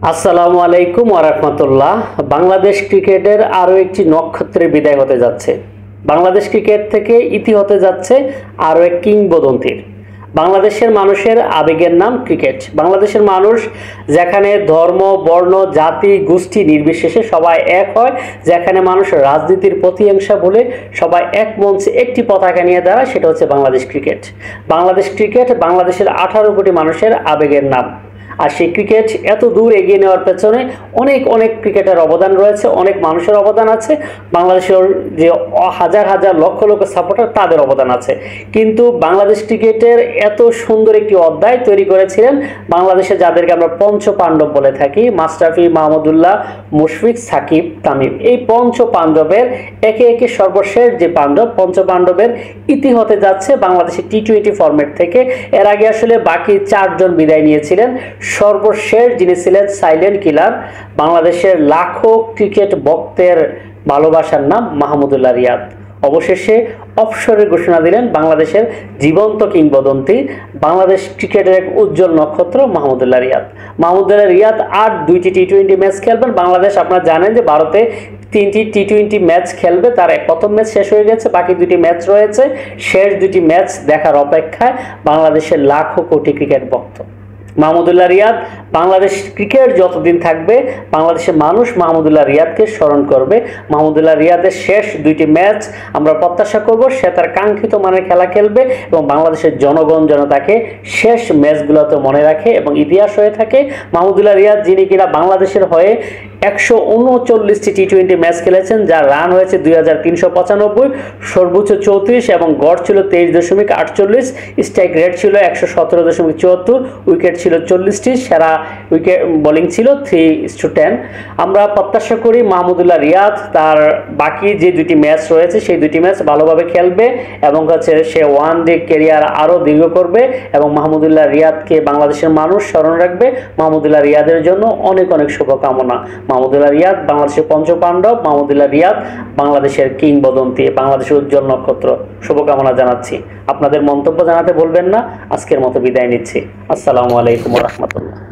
আসসালামু আলাইকুম ওয়া রাহমাতুল্লাহ। বাংলাদেশ ক্রিকেটের আরও একটি নক্ষত্রের বিদায় হতে যাচ্ছে। বাংলাদেশ ক্রিকেট থেকে ইতি হতে যাচ্ছে আরও এক কিংবদন্তির। বাংলাদেশের মানুষের আবেগের নাম ক্রিকেট। বাংলাদেশের মানুষ যেখানে ধর্ম, বর্ণ, জাতি, গোষ্ঠী নির্বিশেষে সবাই এক হয়, যেখানে মানুষ রাজনীতির প্রতিহিংসা ভুলে সবাই এক মঞ্চে একটি পতাকা নিয়ে দাঁড়ায়, সেটা হচ্ছে বাংলাদেশ ক্রিকেট। বাংলাদেশ ক্রিকেট বাংলাদেশের 18 কোটি মানুষের আবেগের নাম। আর সেই ক্রিকেট এত দূর এগিয়ে নেওয়ার পেছনে অনেক ক্রিকেটের অবদান রয়েছে, অনেক মানুষের অবদান আছে, বাংলাদেশের যে হাজার হাজার লক্ষ লক্ষ সাপোর্টার তাদের অবদান আছে। কিন্তু বাংলাদেশ ক্রিকেটের এত সুন্দর একটি অধ্যায় তৈরি করেছিলেন বাংলাদেশে যাদেরকে আমরা পঞ্চ পাণ্ডব বলে থাকি, মাশরাফি, মাহমুদুল্লাহ, মুশফিক, সাকিব, তামিম। এই পঞ্চ পাণ্ডবের একে একে সর্বশেষ যে পাণ্ডব, পঞ্চ পাণ্ডবের ইতি হতে যাচ্ছে বাংলাদেশের টি-20 ফরম্যাট থেকে। এর আগে আসলে বাকি 4 জন বিদায় নিয়েছিলেন। সর্বশেষ যিনি ছিলেন সাইলেন্ট কিলার, বাংলাদেশের লাখো ক্রিকেট ভক্তের ভালোবাসার নাম মাহমুদুল্লাহ রিয়াদ। অবশেষে অবসরের ঘোষণা দিলেন বাংলাদেশের জীবন্ত কিংবদন্তি, বাংলাদেশ ক্রিকেটের এক উজ্জ্বল নক্ষত্র মাহমুদুল্লাহ রিয়াদ। মাহমুদুল্লাহ রিয়াদ আর 2টি টি-20 ম্যাচ খেলবেন। বাংলাদেশ আপনারা জানেন যে ভারতে 3টি টি-20 ম্যাচ খেলবে, তার প্রথম ম্যাচ শেষ হয়ে গেছে, বাকি 2টি ম্যাচ রয়েছে। শেষ 2টি ম্যাচ দেখার অপেক্ষায় বাংলাদেশের লাখো কোটি ক্রিকেট ভক্ত। মাহমুদুল্লাহ রিয়াদ, বাংলাদেশ ক্রিকেট যতদিন থাকবে বাংলাদেশের মানুষ মাহমুদুল্লাহ রিয়াদকে স্মরণ করবে। মাহমুদুল্লাহ রিয়াদের শেষ 2টি ম্যাচ আমরা প্রত্যাশা করব সে তার কাঙ্ক্ষিত মানের খেলা খেলবে এবং বাংলাদেশের জনগণ যেন তাকে শেষ ম্যাচগুলোতে মনে রাখে এবং ইতিহাস হয়ে থাকে। মাহমুদুল্লাহ রিয়াদ যিনি কিনা বাংলাদেশের হয়ে 139টি টি-20 ম্যাচ খেলেছেন, যার রান হয়েছে 2395, সর্বোচ্চ 34 এবং গড় ছিল 23.48, স্ট্রাইক রেট ছিল 117.74, উইকেট ছিল 40টি, সেরা উইকেট বোলিং ছিল 3:10। আমরা প্রত্যাশা করি মাহমুদুল্লাহ রিয়াদ তার বাকি যে 2টি ম্যাচ রয়েছে সেই 2টি ম্যাচ ভালোভাবে খেলবে এবং সে ওয়ান ডে ক্যারিয়ার আরও দীর্ঘ করবে এবং মাহমুদুল্লাহ রিয়াদকে বাংলাদেশের মানুষ স্মরণ রাখবে। মাহমুদুল্লাহ রিয়াদের জন্য অনেক শুভকামনা। মাহমুদুল্লাহ রিয়াদ বাংলাদেশের পঞ্চপাণ্ডব, মাহমুদুল্লাহ রিয়াদ বাংলাদেশের কিংবদন্তি, বাংলাদেশের উজ্জ্বল নক্ষত্র। শুভকামনা জানাচ্ছি। আপনাদের মন্তব্য জানাতে ভুলবেন না। আজকের মতো বিদায় নিচ্ছি। আসসালামু আলাইকুম ওয়া রাহমাতুল্লাহ।